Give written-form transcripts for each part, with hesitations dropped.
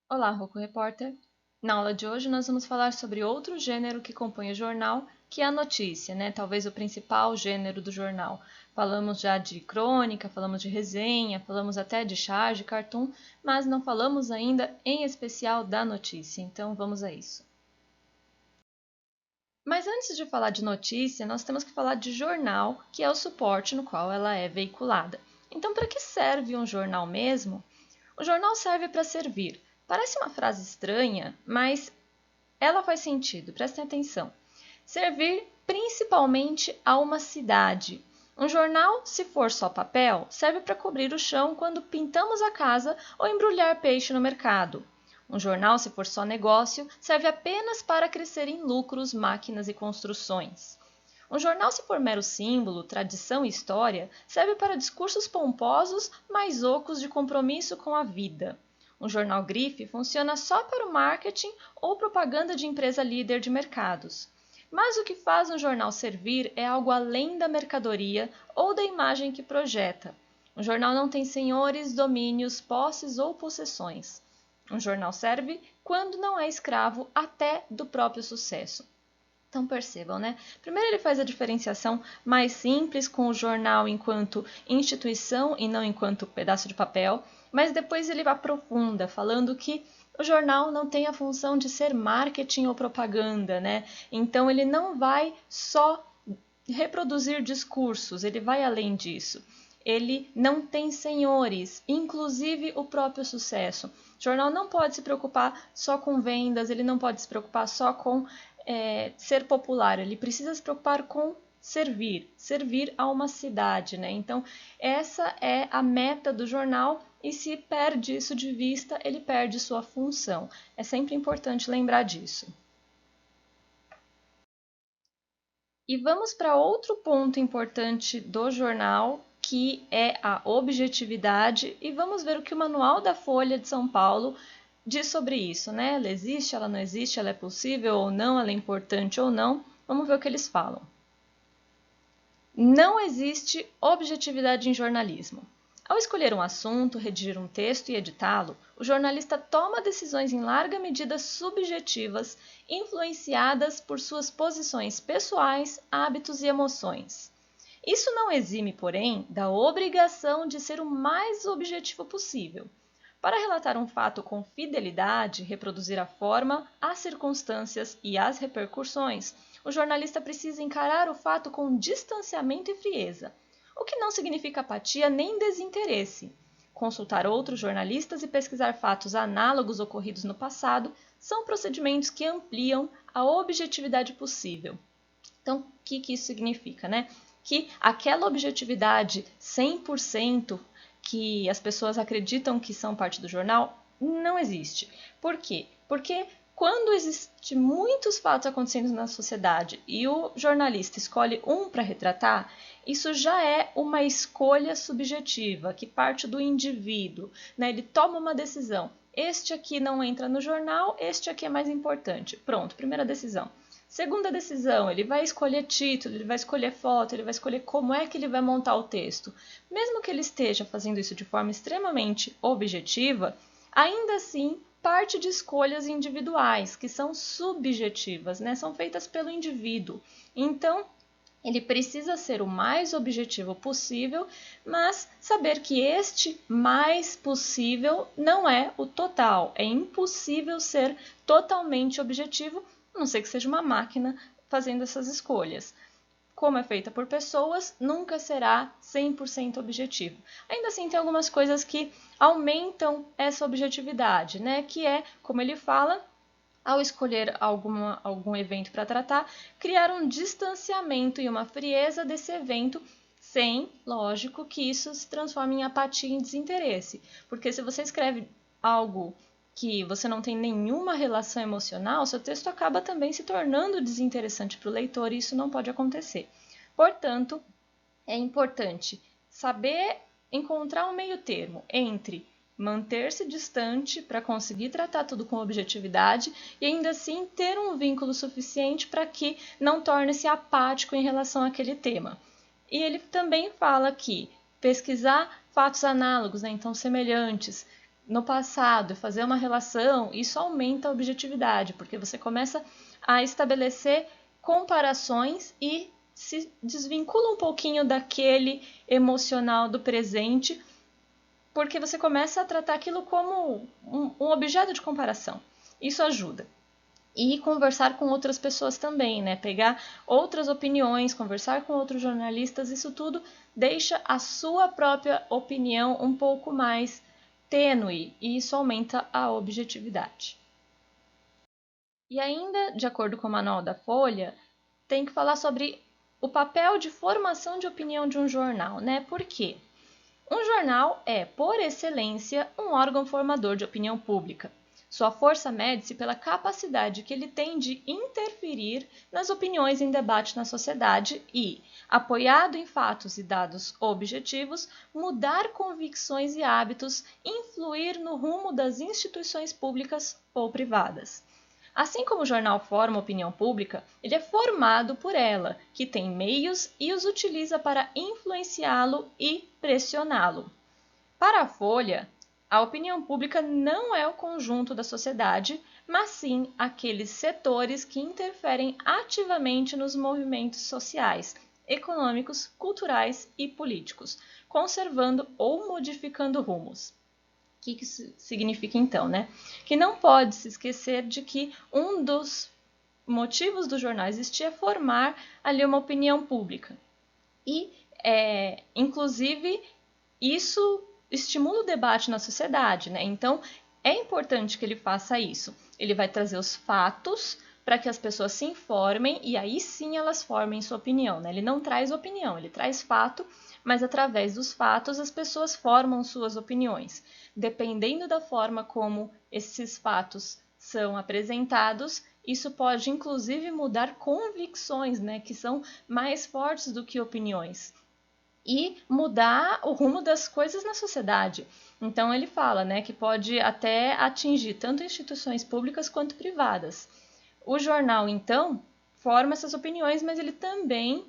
Olá, Rocco Repórter. Na aula de hoje nós vamos falar sobre outro gênero que compõe o jornal, que é a notícia, né? Talvez o principal gênero do jornal. Falamos já de crônica, falamos de resenha, falamos até de charge, cartoon, mas não falamos ainda em especial da notícia. Então vamos a isso. Mas antes de falar de notícia, nós temos que falar de jornal, que é o suporte no qual ela é veiculada. Então, para que serve um jornal mesmo? O jornal serve para servir. Parece uma frase estranha, mas ela faz sentido, prestem atenção. Servir principalmente a uma cidade. Um jornal, se for só papel, serve para cobrir o chão quando pintamos a casa ou embrulhar peixe no mercado. Um jornal, se for só negócio, serve apenas para crescer em lucros, máquinas e construções. Um jornal, se for mero símbolo, tradição e história, serve para discursos pomposos, mas ocos de compromisso com a vida. Um jornal grife funciona só para o marketing ou propaganda de empresa líder de mercados. Mas o que faz um jornal servir é algo além da mercadoria ou da imagem que projeta. Um jornal não tem senhores, domínios, posses ou possessões. Um jornal serve quando não é escravo até do próprio sucesso. Então percebam, né? Primeiro ele faz a diferenciação mais simples com o jornal enquanto instituição e não enquanto pedaço de papel, mas depois ele aprofunda, falando que o jornal não tem a função de ser marketing ou propaganda, né? Então ele não vai só reproduzir discursos, ele vai além disso. Ele não tem senhores, inclusive o próprio sucesso. O jornal não pode se preocupar só com vendas, ele não pode se preocupar só com ser popular, ele precisa se preocupar com servir a uma cidade, né? Então, essa é a meta do jornal e se perde isso de vista, ele perde sua função. É sempre importante lembrar disso. E vamos para outro ponto importante do jornal, que é a objetividade, e vamos ver o que o Manual da Folha de São Paulo diz sobre isso, né? Ela existe, ela não existe, ela é possível ou não, ela é importante ou não. Vamos ver o que eles falam. Não existe objetividade em jornalismo. Ao escolher um assunto, redigir um texto e editá-lo, o jornalista toma decisões em larga medida subjetivas, influenciadas por suas posições pessoais, hábitos e emoções. Isso não exime, porém, da obrigação de ser o mais objetivo possível. Para relatar um fato com fidelidade, reproduzir a forma, as circunstâncias e as repercussões, o jornalista precisa encarar o fato com distanciamento e frieza, o que não significa apatia nem desinteresse. Consultar outros jornalistas e pesquisar fatos análogos ocorridos no passado são procedimentos que ampliam a objetividade possível. Então, o que isso significa, né? Que aquela objetividade 100% que as pessoas acreditam que são parte do jornal não existe. Por quê? Porque quando existem muitos fatos acontecendo na sociedade e o jornalista escolhe um para retratar, isso já é uma escolha subjetiva, que parte do indivíduo, né? Ele toma uma decisão. Este aqui não entra no jornal, este aqui é mais importante. Pronto, primeira decisão. Segunda decisão, ele vai escolher título, ele vai escolher foto, ele vai escolher como é que ele vai montar o texto. Mesmo que ele esteja fazendo isso de forma extremamente objetiva, ainda assim parte de escolhas individuais, que são subjetivas, né? São feitas pelo indivíduo. Então, ele precisa ser o mais objetivo possível, mas saber que este mais possível não é o total. É impossível ser totalmente objetivo, a não ser que seja uma máquina fazendo essas escolhas. Como é feita por pessoas, nunca será 100% objetivo. Ainda assim, tem algumas coisas que aumentam essa objetividade, né? Que é, como ele fala, ao escolher algum evento para tratar, criar um distanciamento e uma frieza desse evento, sem, lógico, que isso se transforme em apatia e desinteresse. Porque se você escreve algo que você não tem nenhuma relação emocional, seu texto acaba também se tornando desinteressante para o leitor e isso não pode acontecer. Portanto, é importante saber encontrar um meio termo entre manter-se distante para conseguir tratar tudo com objetividade e ainda assim ter um vínculo suficiente para que não torne-se apático em relação àquele tema. E ele também fala que pesquisar fatos análogos, né, então semelhantes, no passado e fazer uma relação, isso aumenta a objetividade, porque você começa a estabelecer comparações e se desvincula um pouquinho daquele emocional do presente, porque você começa a tratar aquilo como um objeto de comparação. Isso ajuda. E conversar com outras pessoas também, né? Pegar outras opiniões, conversar com outros jornalistas, isso tudo deixa a sua própria opinião um pouco mais tênue e isso aumenta a objetividade. E ainda, de acordo com o Manual da Folha, tem que falar sobre o papel de formação de opinião de um jornal, né? Por quê? Um jornal é, por excelência, um órgão formador de opinião pública. Sua força mede-se pela capacidade que ele tem de interferir nas opiniões em debate na sociedade e, apoiado em fatos e dados objetivos, mudar convicções e hábitos, influir no rumo das instituições públicas ou privadas. Assim como o jornal forma a opinião pública, ele é formado por ela, que tem meios e os utiliza para influenciá-lo e pressioná-lo. Para a Folha, a opinião pública não é o conjunto da sociedade, mas sim aqueles setores que interferem ativamente nos movimentos sociais, econômicos, culturais e políticos, conservando ou modificando rumos. O que isso significa então, né? Que não pode se esquecer de que um dos motivos do jornal existir é formar ali uma opinião pública. E, inclusive, isso estimula o debate na sociedade, né? Então, é importante que ele faça isso. Ele vai trazer os fatos para que as pessoas se informem e aí sim elas formem sua opinião, né? Ele não traz opinião, ele traz fato, mas através dos fatos as pessoas formam suas opiniões. Dependendo da forma como esses fatos são apresentados, isso pode inclusive mudar convicções, né, que são mais fortes do que opiniões e mudar o rumo das coisas na sociedade. Então ele fala, né, que pode até atingir tanto instituições públicas quanto privadas. O jornal, então, forma essas opiniões, mas ele também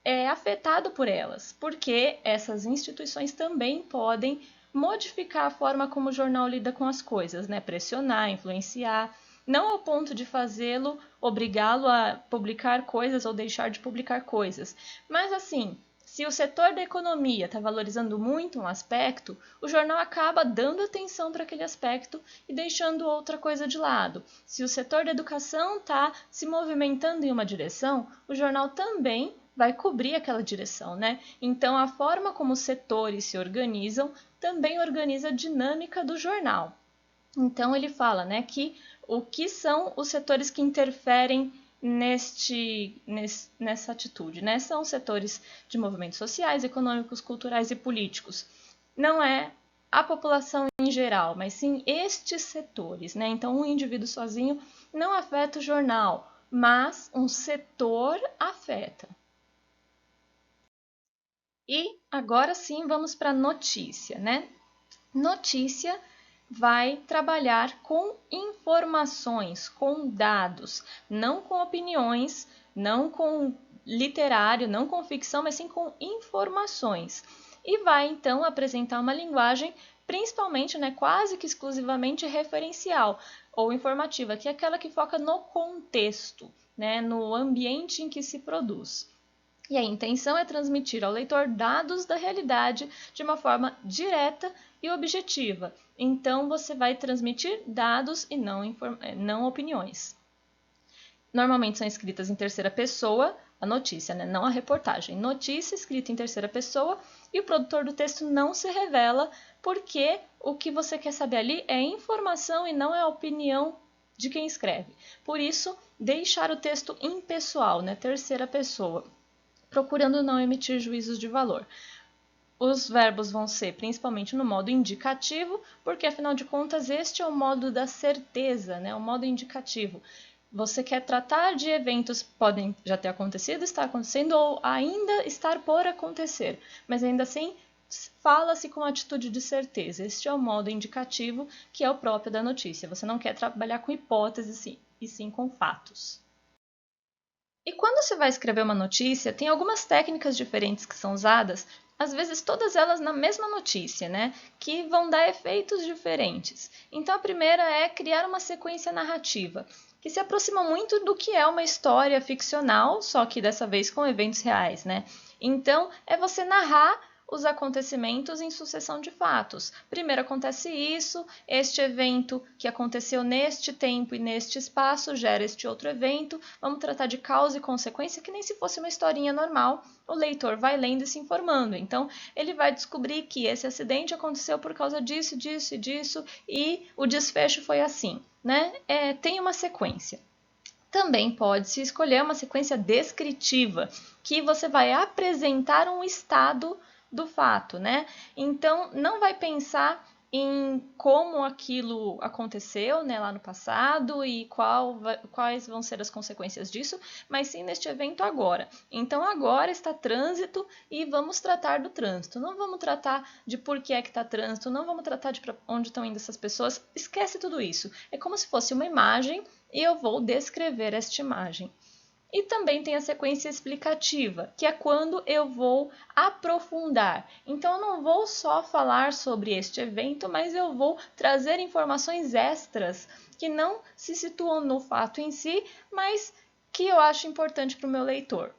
é afetado por elas, porque essas instituições também podem modificar a forma como o jornal lida com as coisas, né? Pressionar, influenciar, não ao ponto de fazê-lo, obrigá-lo a publicar coisas ou deixar de publicar coisas, mas assim, se o setor da economia está valorizando muito um aspecto, o jornal acaba dando atenção para aquele aspecto e deixando outra coisa de lado. Se o setor da educação está se movimentando em uma direção, o jornal também vai cobrir aquela direção, né? Então, a forma como os setores se organizam também organiza a dinâmica do jornal. Então, ele fala, né, que o que são os setores que interferem nessa atitude, né? São setores de movimentos sociais, econômicos, culturais e políticos. Não é a população em geral, mas sim estes setores, né? Então, um indivíduo sozinho não afeta o jornal, mas um setor afeta. E agora sim vamos para a notícia, né? Notícia vai trabalhar com informações, com dados, não com opiniões, não com literário, não com ficção, mas sim com informações. E vai então apresentar uma linguagem principalmente, né, quase que exclusivamente referencial ou informativa, que é aquela que foca no contexto, né, no ambiente em que se produz. E a intenção é transmitir ao leitor dados da realidade de uma forma direta e objetiva. Então, você vai transmitir dados e não opiniões. Normalmente são escritas em terceira pessoa, a notícia, né? Não a reportagem. Notícia escrita em terceira pessoa e o produtor do texto não se revela porque o que você quer saber ali é informação e não é a opinião de quem escreve. Por isso, deixar o texto impessoal, né? Terceira pessoa, procurando não emitir juízos de valor. Os verbos vão ser principalmente no modo indicativo, porque afinal de contas este é o modo da certeza, né? O modo indicativo. Você quer tratar de eventos que podem já ter acontecido, estar acontecendo ou ainda estar por acontecer, mas ainda assim fala-se com atitude de certeza. Este é o modo indicativo, que é o próprio da notícia. Você não quer trabalhar com hipóteses e sim com fatos. E quando você vai escrever uma notícia, tem algumas técnicas diferentes que são usadas às vezes todas elas na mesma notícia, né? Que vão dar efeitos diferentes. Então a primeira é criar uma sequência narrativa, que se aproxima muito do que é uma história ficcional, só que dessa vez com eventos reais, né? Então é você narrar os acontecimentos em sucessão de fatos. Primeiro acontece isso, este evento que aconteceu neste tempo e neste espaço gera este outro evento. Vamos tratar de causa e consequência, que nem se fosse uma historinha normal. O leitor vai lendo e se informando. Então, ele vai descobrir que esse acidente aconteceu por causa disso, disso e disso, e o desfecho foi assim, né? Tem uma sequência. Também pode-se escolher uma sequência descritiva, que você vai apresentar um estado do fato, né? Então, não vai pensar em como aquilo aconteceu, né, lá no passado e quais vão ser as consequências disso, mas sim neste evento agora. Então, agora está trânsito e vamos tratar do trânsito. Não vamos tratar de por que é que está trânsito, não vamos tratar de para onde estão indo essas pessoas. Esquece tudo isso. É como se fosse uma imagem e eu vou descrever esta imagem. E também tem a sequência explicativa, que é quando eu vou aprofundar. Então, eu não vou só falar sobre este evento, mas eu vou trazer informações extras que não se situam no fato em si, mas que eu acho importante para o meu leitor.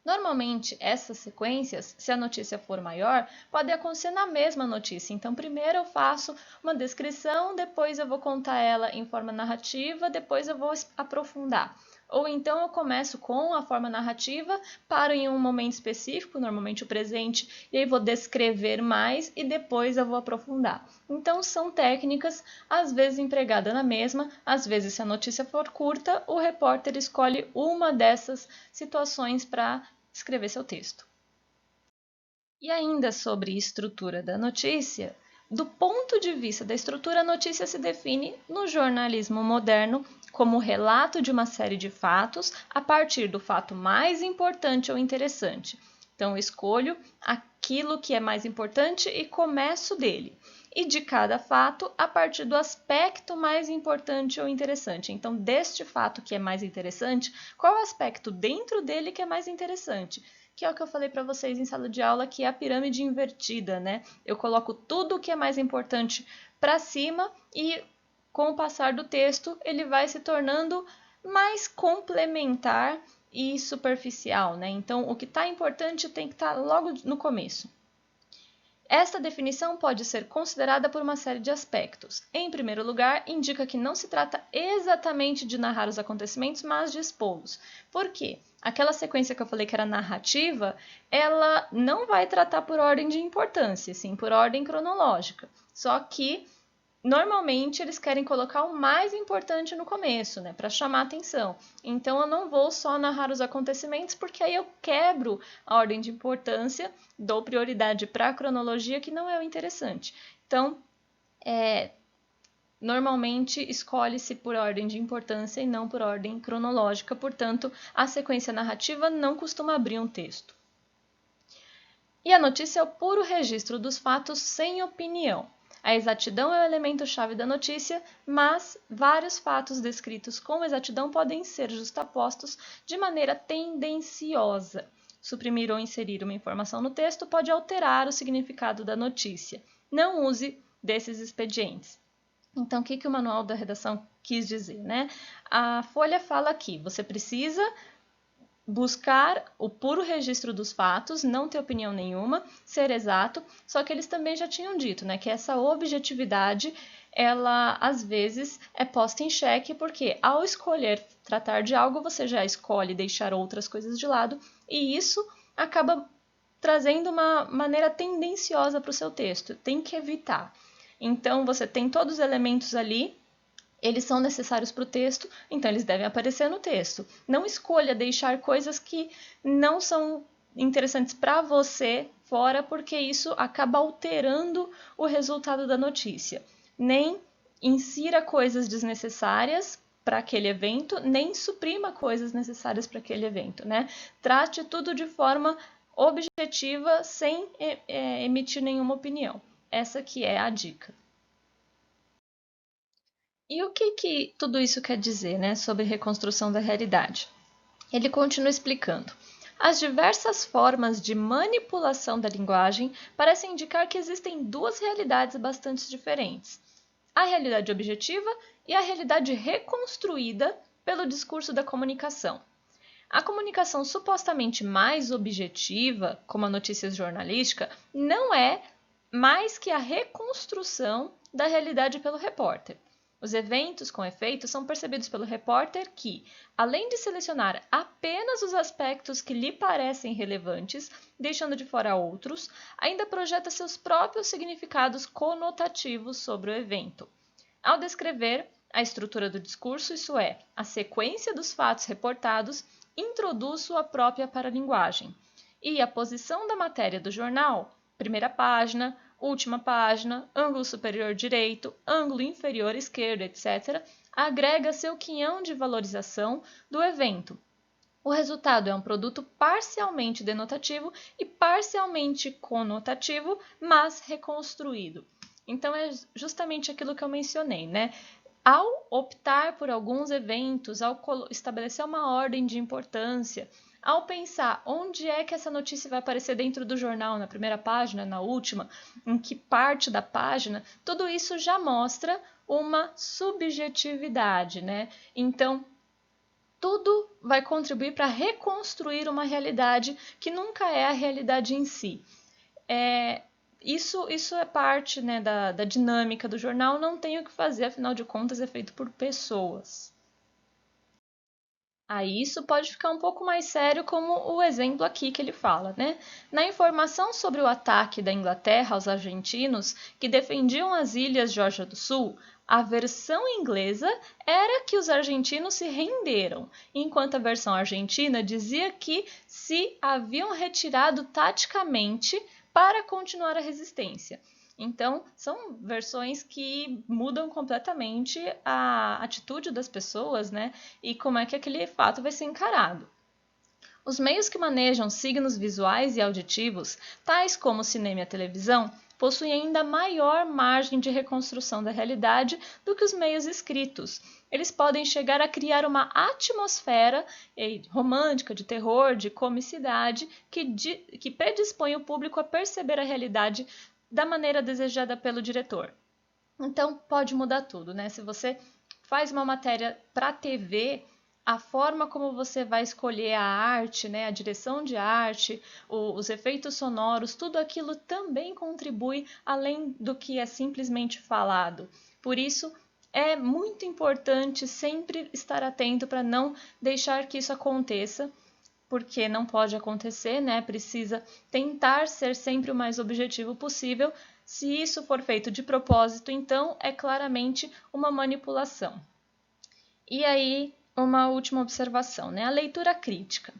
Normalmente, essas sequências, se a notícia for maior, podem acontecer na mesma notícia. Então, primeiro eu faço uma descrição, depois eu vou contar ela em forma narrativa, depois eu vou aprofundar. Ou então eu começo com a forma narrativa, paro em um momento específico, normalmente o presente, e aí vou descrever mais e depois eu vou aprofundar. Então são técnicas, às vezes empregada na mesma, às vezes se a notícia for curta, o repórter escolhe uma dessas situações para escrever seu texto. E ainda sobre estrutura da notícia, do ponto de vista da estrutura, a notícia se define no jornalismo moderno como o relato de uma série de fatos a partir do fato mais importante ou interessante. Então, eu escolho aquilo que é mais importante e começo dele. E de cada fato a partir do aspecto mais importante ou interessante. Então, deste fato que é mais interessante, qual é o aspecto dentro dele que é mais interessante? Que é o que eu falei para vocês em sala de aula, que é a pirâmide invertida, né? Eu coloco tudo o que é mais importante para cima e com o passar do texto ele vai se tornando mais complementar e superficial, né? Então, o que está importante tem que estar logo no começo. Esta definição pode ser considerada por uma série de aspectos. Em primeiro lugar, indica que não se trata exatamente de narrar os acontecimentos, mas de expô-los. Por quê? Aquela sequência que eu falei que era narrativa, ela não vai tratar por ordem de importância, sim por ordem cronológica. Só que normalmente eles querem colocar o mais importante no começo, né, para chamar atenção. Então eu não vou só narrar os acontecimentos, porque aí eu quebro a ordem de importância, dou prioridade para a cronologia, que não é o interessante. Então, normalmente escolhe-se por ordem de importância e não por ordem cronológica, portanto, a sequência narrativa não costuma abrir um texto. E a notícia é o puro registro dos fatos sem opinião. A exatidão é o elemento-chave da notícia, mas vários fatos descritos com exatidão podem ser justapostos de maneira tendenciosa. Suprimir ou inserir uma informação no texto pode alterar o significado da notícia. Não use desses expedientes. Então, o que o manual da redação quis dizer, né? A Folha fala aqui, você precisa buscar o puro registro dos fatos, não ter opinião nenhuma, ser exato, só que eles também já tinham dito, né, que essa objetividade, ela às vezes é posta em xeque, porque ao escolher tratar de algo, você já escolhe deixar outras coisas de lado, e isso acaba trazendo uma maneira tendenciosa para o seu texto, tem que evitar. Então, você tem todos os elementos ali, eles são necessários para o texto, então eles devem aparecer no texto. Não escolha deixar coisas que não são interessantes para você fora, porque isso acaba alterando o resultado da notícia. Nem insira coisas desnecessárias para aquele evento, nem suprima coisas necessárias para aquele evento, né? Trate tudo de forma objetiva, sem emitir nenhuma opinião. Essa que é a dica. E o que tudo isso quer dizer, né, sobre reconstrução da realidade? Ele continua explicando. As diversas formas de manipulação da linguagem parecem indicar que existem duas realidades bastante diferentes: a realidade objetiva e a realidade reconstruída pelo discurso da comunicação. A comunicação supostamente mais objetiva, como a notícia jornalística, não é mais que a reconstrução da realidade pelo repórter. Os eventos com efeito são percebidos pelo repórter que, além de selecionar apenas os aspectos que lhe parecem relevantes, deixando de fora outros, ainda projeta seus próprios significados conotativos sobre o evento. Ao descrever a estrutura do discurso, isso é, a sequência dos fatos reportados, introduz sua própria paralinguagem. E a posição da matéria do jornal, primeira página, última página, ângulo superior direito, ângulo inferior esquerdo, etc., agrega seu quinhão de valorização do evento. O resultado é um produto parcialmente denotativo e parcialmente conotativo, mas reconstruído. Então, é justamente aquilo que eu mencionei, né? Ao optar por alguns eventos, ao estabelecer uma ordem de importância, ao pensar onde é que essa notícia vai aparecer dentro do jornal, na primeira página, na última, em que parte da página, tudo isso já mostra uma subjetividade, né? Então, tudo vai contribuir para reconstruir uma realidade que nunca é a realidade em si. Isso é parte, né, da dinâmica do jornal, não tem o que fazer, afinal de contas é feito por pessoas. Aí isso pode ficar um pouco mais sério, como o exemplo aqui que ele fala, né? Na informação sobre o ataque da Inglaterra aos argentinos que defendiam as ilhas Geórgia do Sul, a versão inglesa era que os argentinos se renderam, enquanto a versão argentina dizia que se haviam retirado taticamente para continuar a resistência. Então, são versões que mudam completamente a atitude das pessoas, né? E como é que aquele fato vai ser encarado. Os meios que manejam signos visuais e auditivos, tais como o cinema e a televisão, possuem ainda maior margem de reconstrução da realidade do que os meios escritos. Eles podem chegar a criar uma atmosfera romântica, de terror, de comicidade, que predispõe o público a perceber a realidade da maneira desejada pelo diretor. Então, pode mudar tudo, né? Se você faz uma matéria para TV, a forma como você vai escolher a arte, né, a direção de arte, os efeitos sonoros, tudo aquilo também contribui além do que é simplesmente falado. Por isso, é muito importante sempre estar atento para não deixar que isso aconteça, porque não pode acontecer, né? Precisa tentar ser sempre o mais objetivo possível. Se isso for feito de propósito, então é claramente uma manipulação. E aí, uma última observação, né? A leitura crítica.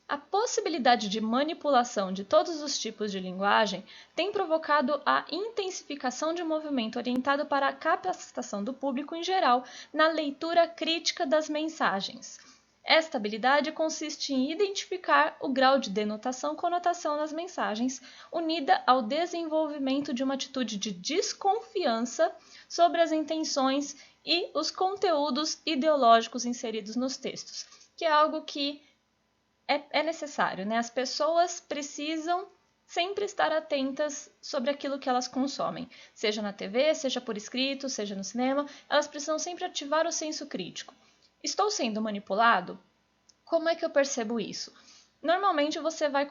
A possibilidade de manipulação de todos os tipos de linguagem tem provocado a intensificação de um movimento orientado para a capacitação do público em geral na leitura crítica das mensagens. Esta habilidade consiste em identificar o grau de denotação e conotação nas mensagens, unida ao desenvolvimento de uma atitude de desconfiança sobre as intenções e os conteúdos ideológicos inseridos nos textos, que é algo que é necessário, né? As pessoas precisam sempre estar atentas sobre aquilo que elas consomem, seja na TV, seja por escrito, seja no cinema, elas precisam sempre ativar o senso crítico. Estou sendo manipulado? Como é que eu percebo isso? Normalmente você vai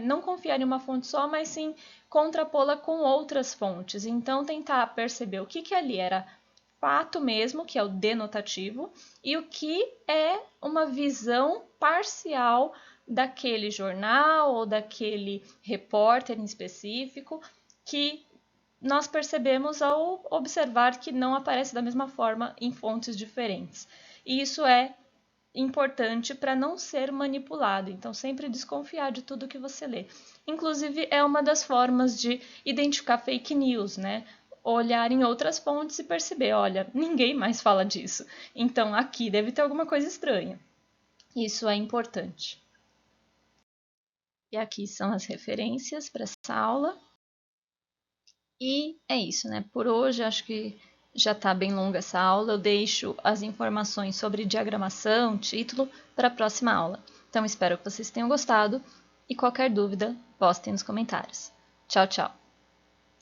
não confiar em uma fonte só, mas sim contrapô-la com outras fontes. Então, tentar perceber o que ali era fato mesmo, que é o denotativo, e o que é uma visão parcial daquele jornal ou daquele repórter em específico, que nós percebemos ao observar que não aparece da mesma forma em fontes diferentes. E isso é importante para não ser manipulado, então sempre desconfiar de tudo que você lê. Inclusive, é uma das formas de identificar fake news, né? Olhar em outras fontes e perceber, olha, ninguém mais fala disso, então aqui deve ter alguma coisa estranha. Isso é importante. E aqui são as referências para essa aula. E é isso, né? Por hoje, acho que já está bem longa essa aula. Eu deixo as informações sobre diagramação, título, para a próxima aula. Então espero que vocês tenham gostado e qualquer dúvida, postem nos comentários. Tchau, tchau!